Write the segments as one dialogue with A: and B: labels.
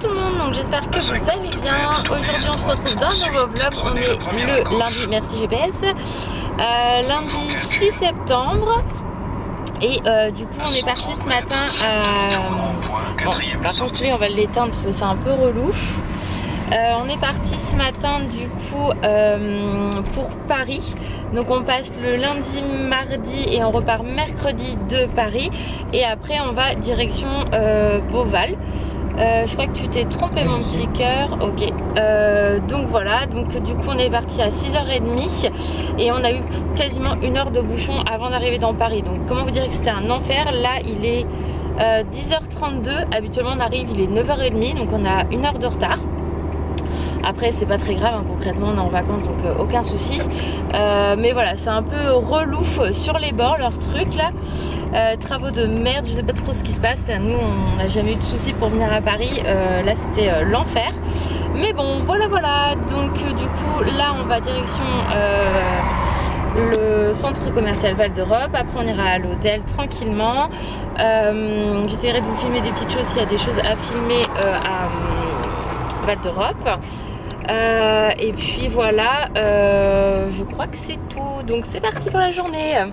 A: tout le monde, donc j'espère que vous allez bien. Aujourd'hui on se retrouve dans un nouveau vlog. On est le lundi, merci GPS, lundi 6 septembre. Et du coup on est parti ce matin bon, par contre lui on va l'éteindre parce que c'est un peu relou. On est parti ce matin du coup pour Paris. Donc on passe le lundi, mardi et on repart mercredi de Paris. Et après on va direction Beauval. Je crois que tu t'es trompé mon petit cœur. Ok. Donc voilà, donc du coup on est parti à 6h30 et on a eu quasiment 1 heure de bouchon avant d'arriver dans Paris. Donc comment vous dire que c'était un enfer. Là il est 10h32, habituellement on arrive, il est 9h30, donc on a 1 heure de retard. Après c'est pas très grave, hein, concrètement on est en vacances donc aucun souci, mais voilà c'est un peu relou sur les bords leur truc là, travaux de merde, je sais pas trop ce qui se passe. Enfin, nous on n'a jamais eu de soucis pour venir à Paris, là c'était l'enfer, mais bon voilà donc du coup là on va direction le centre commercial Val d'Europe. Après on ira à l'hôtel tranquillement. J'essaierai de vous filmer des petites choses s'il y a des choses à filmer à Val d'Europe. Et puis voilà, je crois que c'est tout. Donc c'est parti pour la journée.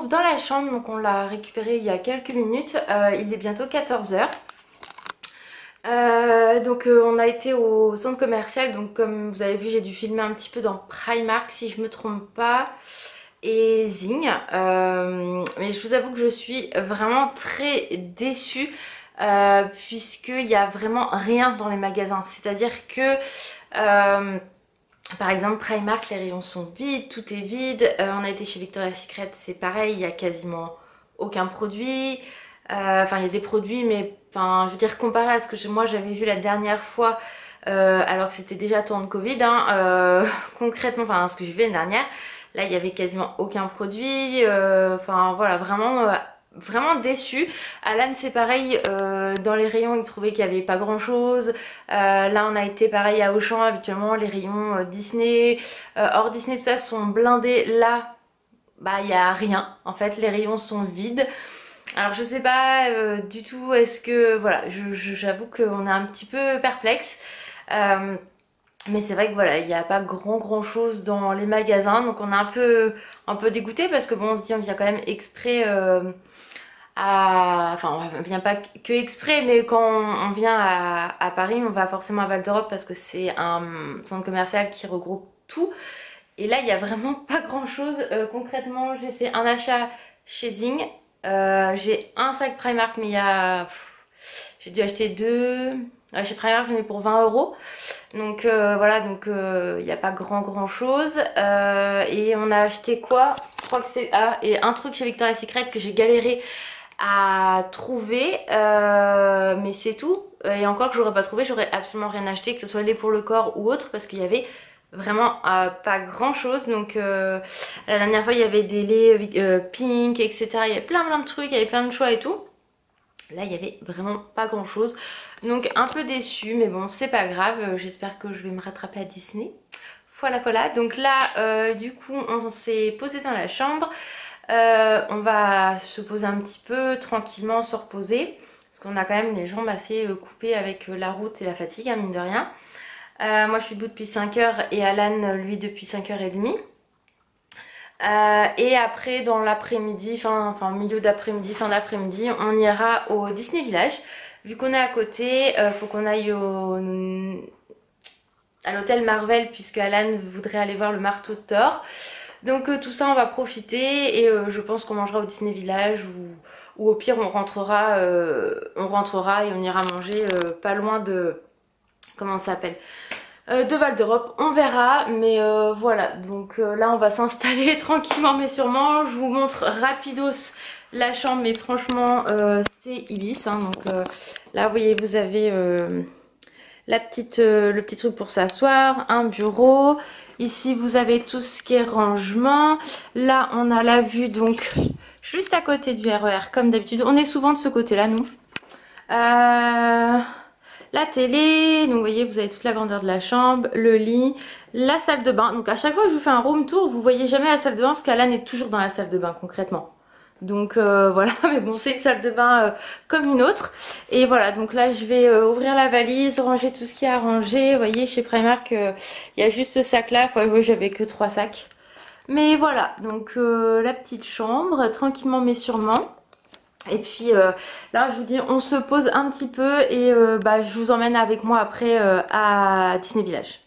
A: Dans la chambre, donc on l'a récupéré il y a quelques minutes, il est bientôt 14h. Donc on a été au centre commercial, donc comme vous avez vu j'ai dû filmer un petit peu dans Primark si je me trompe pas et Zing, mais je vous avoue que je suis vraiment très déçue puisqu'il n'y a vraiment rien dans les magasins, c'est à dire que par exemple Primark, les rayons sont vides, tout est vide. On a été chez Victoria's Secret, c'est pareil, il n'y a quasiment aucun produit. Enfin il y a des produits mais enfin, je veux dire comparé à ce que moi j'avais vu la dernière fois, alors que c'était déjà temps de Covid, hein, concrètement, enfin ce que j'ai vu l'année dernière, là il n'y avait quasiment aucun produit, enfin voilà, vraiment déçue. Alan c'est pareil, dans les rayons il trouvait qu'il n'y avait pas grand chose. Là on a été pareil à Auchan, habituellement les rayons Disney, hors Disney tout ça sont blindés. Là bah il n'y a rien en fait, les rayons sont vides. Alors je sais pas du tout, est-ce que voilà, j'avoue qu'on est un petit peu perplexe. Mais c'est vrai que voilà, il n'y a pas grand chose dans les magasins, donc on est un peu dégoûté parce que bon, on se dit on vient quand même exprès enfin on vient pas que exprès, mais quand on vient à Paris, on va forcément à Val d'Europe parce que c'est un centre commercial qui regroupe tout. Et là, il n'y a vraiment pas grand chose. Concrètement, j'ai fait un achat chez Zing. J'ai un sac Primark, mais il y a... J'ai dû acheter deux... chez Primark, j'en ai pour 20 €. Donc voilà, donc il n'y a pas grand chose. Et on a acheté quoi? Je crois que c'est... Ah, et un truc chez Victoria's Secret que j'ai galéré à trouver. Mais c'est tout. Et encore que j'aurais pas trouvé, j'aurais absolument rien acheté, que ce soit lait pour le corps ou autre, parce qu'il y avait... vraiment pas grand chose. Donc la dernière fois il y avait des laits pink, etc. Il y avait plein de trucs, il y avait plein de choix et tout. Là il y avait vraiment pas grand chose, donc un peu déçue, mais bon c'est pas grave. J'espère que je vais me rattraper à Disney. Voilà, donc là du coup on s'est posé dans la chambre. On va se poser un petit peu tranquillement, se reposer, parce qu'on a quand même les jambes assez coupées avec la route et la fatigue, hein, mine de rien. Moi je suis debout depuis 5 h et Alan lui depuis 5 h 30. Et après dans l'après-midi, enfin milieu d'après-midi, fin d'après-midi, on ira au Disney Village. Vu qu'on est à côté, faut qu'on aille à l'hôtel Marvel, puisque Alan voudrait aller voir le marteau de Thor. Donc tout ça on va profiter, et je pense qu'on mangera au Disney Village, ou au pire on rentrera et on ira manger pas loin de... comment ça s'appelle, de Val d'Europe, on verra. Mais voilà, donc là on va s'installer tranquillement mais sûrement. Je vous montre rapidos la chambre, mais franchement c'est Ibis, hein. Donc là vous voyez, vous avez le petit truc pour s'asseoir, un bureau. Ici vous avez tout ce qui est rangement. Là on a la vue donc juste à côté du RER comme d'habitude. On est souvent de ce côté là nous. La télé, donc vous voyez vous avez toute la grandeur de la chambre, le lit, la salle de bain. Donc à chaque fois que je vous fais un room tour, vous voyez jamais la salle de bain parce qu'Alan est toujours dans la salle de bain concrètement. Donc voilà, mais bon c'est une salle de bain comme une autre. Et voilà, donc là je vais ouvrir la valise, ranger tout ce qu'il y a à ranger. Vous voyez chez Primark il y a juste ce sac là, enfin, j'avais que 3 sacs. Mais voilà, donc la petite chambre, tranquillement mais sûrement. Et puis là je vous dis on se pose un petit peu, et je vous emmène avec moi après à Disney Village.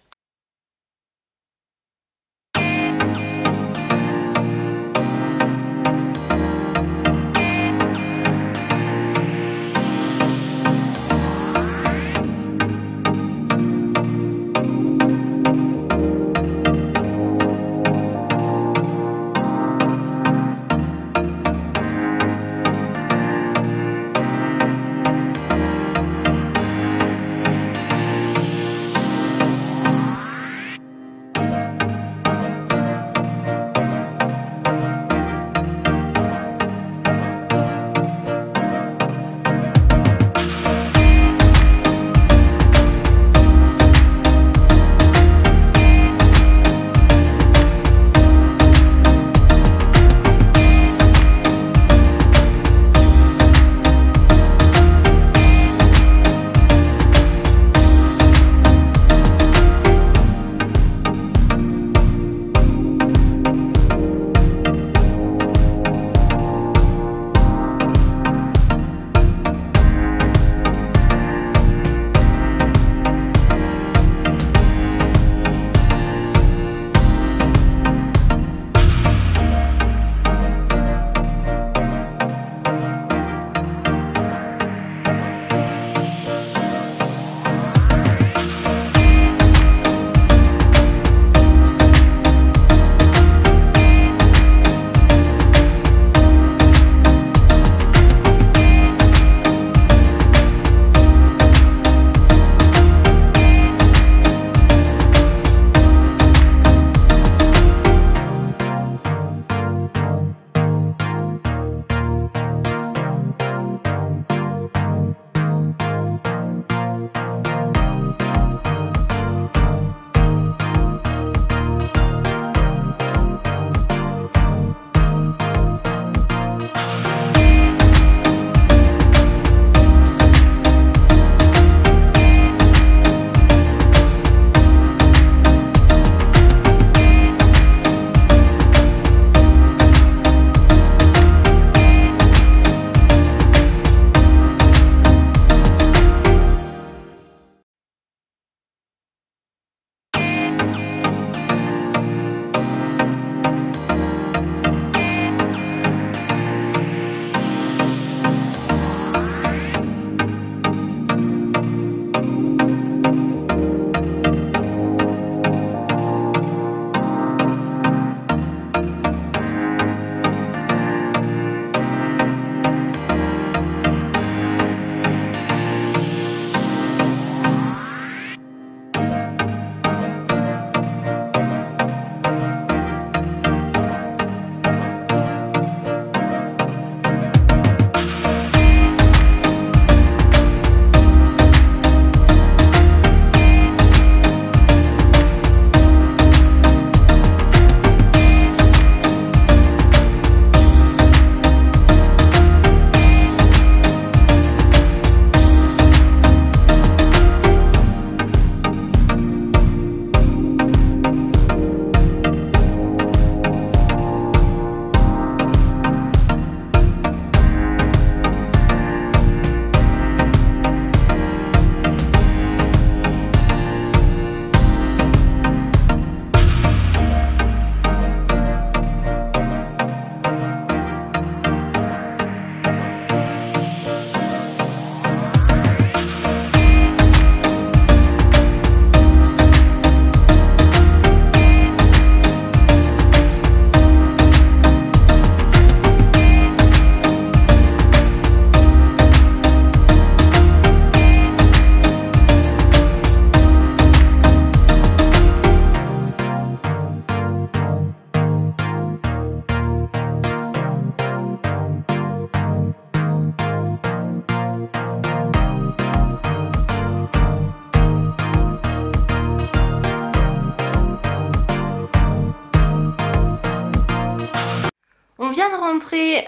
A: vient de rentrer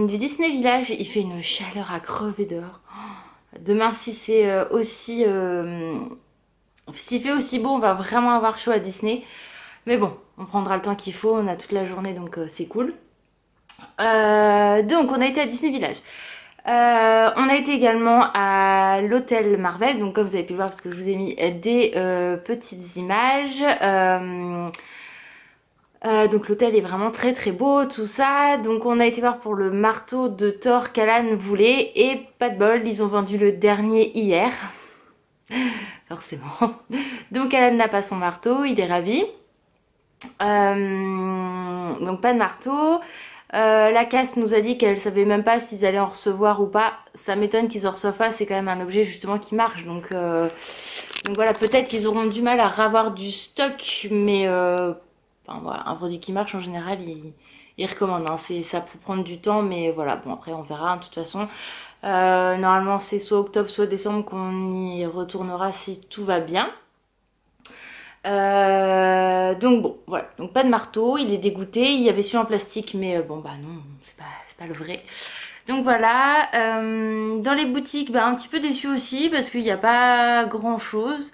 A: du Disney Village, il fait une chaleur à crever dehors. Demain si c'est aussi... s'il fait aussi beau, on va vraiment avoir chaud à Disney. Mais bon, on prendra le temps qu'il faut, on a toute la journée donc c'est cool. Donc on a été à Disney Village. On a été également à l'hôtel Marvel, donc comme vous avez pu le voir parce que je vous ai mis des petites images. Donc l'hôtel est vraiment très très beau, tout ça. Donc on a été voir pour le marteau de Thor qu'Alan voulait et pas de bol, ils ont vendu le dernier hier. Forcément. Donc Alan n'a pas son marteau, il est ravi. Donc pas de marteau. La casse nous a dit qu'elle savait même pas s'ils allaient en recevoir ou pas. Ça m'étonne qu'ils en reçoivent pas, c'est quand même un objet justement qui marche. Donc voilà, peut-être qu'ils auront du mal à ravoir du stock, mais enfin, voilà, un produit qui marche en général, ils recommandent. Hein. Ça peut prendre du temps, mais voilà, bon après on verra hein, de toute façon. Normalement c'est soit octobre soit décembre qu'on y retournera si tout va bien. Donc bon voilà, donc pas de marteau, il est dégoûté, il y avait celui en plastique mais bon bah non, c'est pas le vrai. Donc voilà, dans les boutiques bah un petit peu déçu aussi parce qu'il n'y a pas grand chose.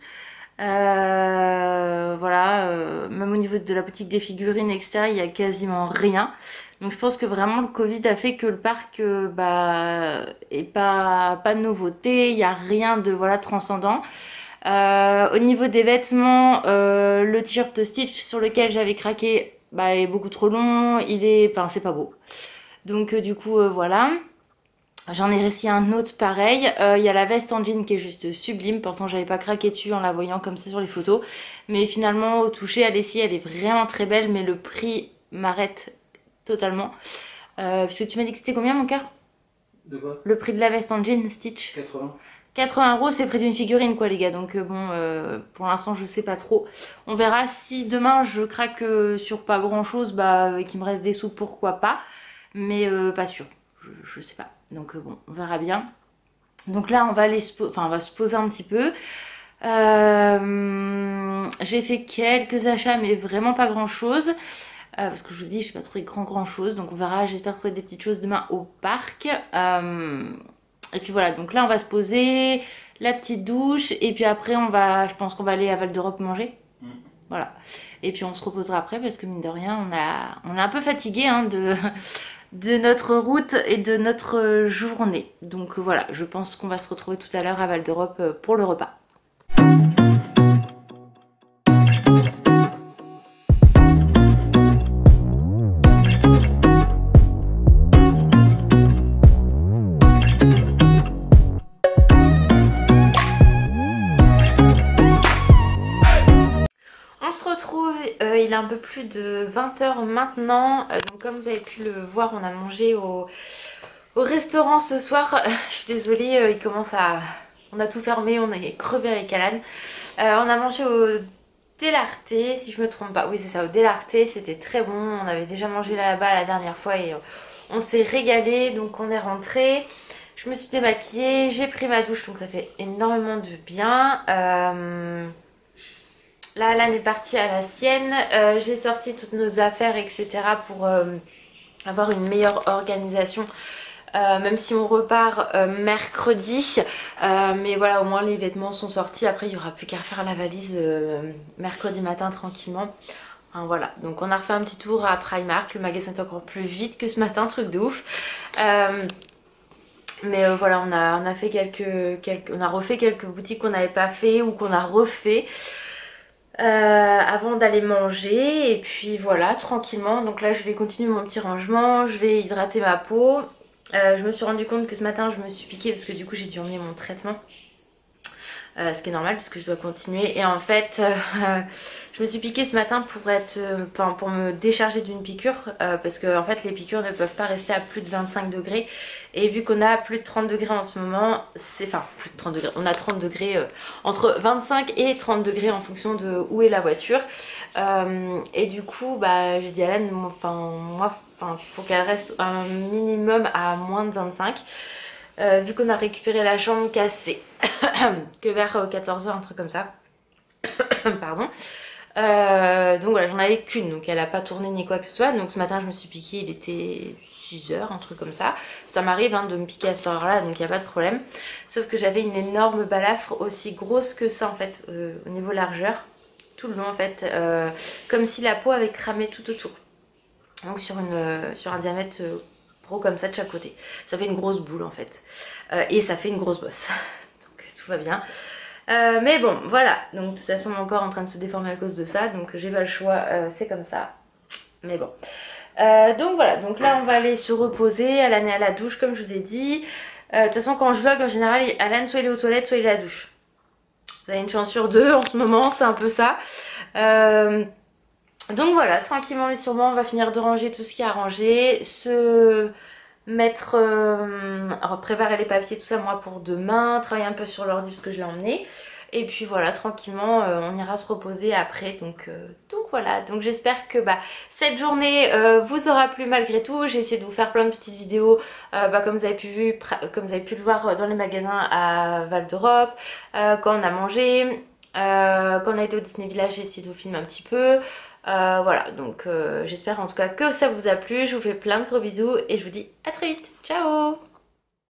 A: Voilà, même au niveau de la boutique des figurines etc, il y a quasiment rien. Donc je pense que vraiment le Covid a fait que le parc bah est pas de nouveauté, il n'y a rien de voilà transcendant. Au niveau des vêtements, le t-shirt Stitch sur lequel j'avais craqué bah, est beaucoup trop long, enfin c'est pas beau. Donc du coup voilà. J'en ai réussi un autre pareil. Il y a la veste en jean qui est juste sublime. Pourtant j'avais pas craqué dessus en la voyant comme ça sur les photos. Mais finalement au toucher, à l'essier, elle est vraiment très belle. Mais le prix m'arrête totalement. Puisque tu m'as dit que c'était combien mon cœur?
B: De quoi?
A: Le prix de la veste en jean Stitch.
B: 80.
A: 80 €, c'est le prix d'une figurine quoi les gars, donc bon pour l'instant je sais pas trop. On verra si demain je craque sur pas grand chose, bah et qu'il me reste des sous, pourquoi pas. Mais pas sûr, je sais pas. Donc bon, on verra bien. Donc là on va aller on va se poser un petit peu. J'ai fait quelques achats mais vraiment pas grand chose. Parce que je vous dis, j'ai pas trouvé grand chose. Donc on verra, j'espère trouver des petites choses demain au parc. Et puis voilà, donc là on va se poser, la petite douche, et puis après je pense qu'on va aller à Val d'Europe manger. Voilà. Et puis on se reposera après parce que mine de rien, on est un peu fatigué hein, de notre route et de notre journée. Donc voilà, je pense qu'on va se retrouver tout à l'heure à Val d'Europe pour le repas. Il est un peu plus de 20 h maintenant, donc comme vous avez pu le voir, on a mangé au restaurant ce soir. Je suis désolée, on a tout fermé, on est crevé avec Alan. On a mangé au Delarte, si je me trompe pas, oui c'est ça, au Delarte, c'était très bon. On avait déjà mangé là-bas la dernière fois et on s'est régalé, donc on est rentré. Je me suis démaquillée, j'ai pris ma douche, donc ça fait énormément de bien. Là, Alan est parti à la sienne. J'ai sorti toutes nos affaires, etc. pour avoir une meilleure organisation. Même si on repart mercredi. Mais voilà, au moins les vêtements sont sortis. Après, il n'y aura plus qu'à refaire la valise mercredi matin tranquillement. Enfin, voilà, donc on a refait un petit tour à Primark. Le magasin est encore plus vite que ce matin, truc de ouf. Mais voilà, on a fait on a refait quelques boutiques qu'on n'avait pas fait ou qu'on a refait. Avant d'aller manger et puis voilà tranquillement. Donc là je vais continuer mon petit rangement, je vais hydrater ma peau. Je me suis rendu compte que ce matin je me suis piquée parce que du coup j'ai dû emmener mon traitement, ce qui est normal parce que je dois continuer. Et en fait je me suis piquée ce matin pour me décharger d'une piqûre, parce que en fait les piqûres ne peuvent pas rester à plus de 25 degrés. Et vu qu'on a plus de 30 degrés en ce moment, plus de 30 degrés, on a 30 degrés, entre 25 et 30 degrés en fonction de où est la voiture. Et du coup bah j'ai dit à Alan, il faut qu'elle reste un minimum à moins de 25. Vu qu'on a récupéré la jambe cassée que vers 14 h, un truc comme ça. Pardon. Donc voilà, j'en avais qu'une, donc elle a pas tourné ni quoi que ce soit. Donc ce matin je me suis piquée, il était 6 heures, un truc comme ça. Ça m'arrive de me piquer à cette heure là, donc il n'y a pas de problème. Sauf que j'avais une énorme balafre aussi grosse que ça en fait, au niveau largeur, tout le long en fait, comme si la peau avait cramé tout autour. Donc sur un diamètre gros comme ça de chaque côté. Ça fait une grosse boule en fait. Et ça fait une grosse bosse. Donc tout va bien. Mais bon voilà, donc de toute façon mon corps est en train de se déformer à cause de ça, donc j'ai pas le choix, c'est comme ça. Mais bon. Donc voilà, donc là on va aller se reposer, Alan est à la douche comme je vous ai dit. De toute façon quand je vlog en général, Alan soit il est aux toilettes, soit il est à la douche. Vous avez une chance sur deux en ce moment, c'est un peu ça. Donc voilà, tranquillement mais sûrement on va finir de ranger tout ce qui est à ranger, se mettre, alors préparer les papiers tout ça moi pour demain, travailler un peu sur l'ordi parce que je l'ai emmené. Et puis voilà, tranquillement on ira se reposer après, donc voilà, donc j'espère que cette journée vous aura plu malgré tout. J'ai essayé de vous faire plein de petites vidéos comme vous avez pu le voir dans les magasins à Val d'Europe, quand on a mangé, quand on a été au Disney Village, j'ai essayé de vous filmer un petit peu. Voilà, donc j'espère en tout cas que ça vous a plu. Je vous fais plein de gros bisous et je vous dis à très vite. Ciao!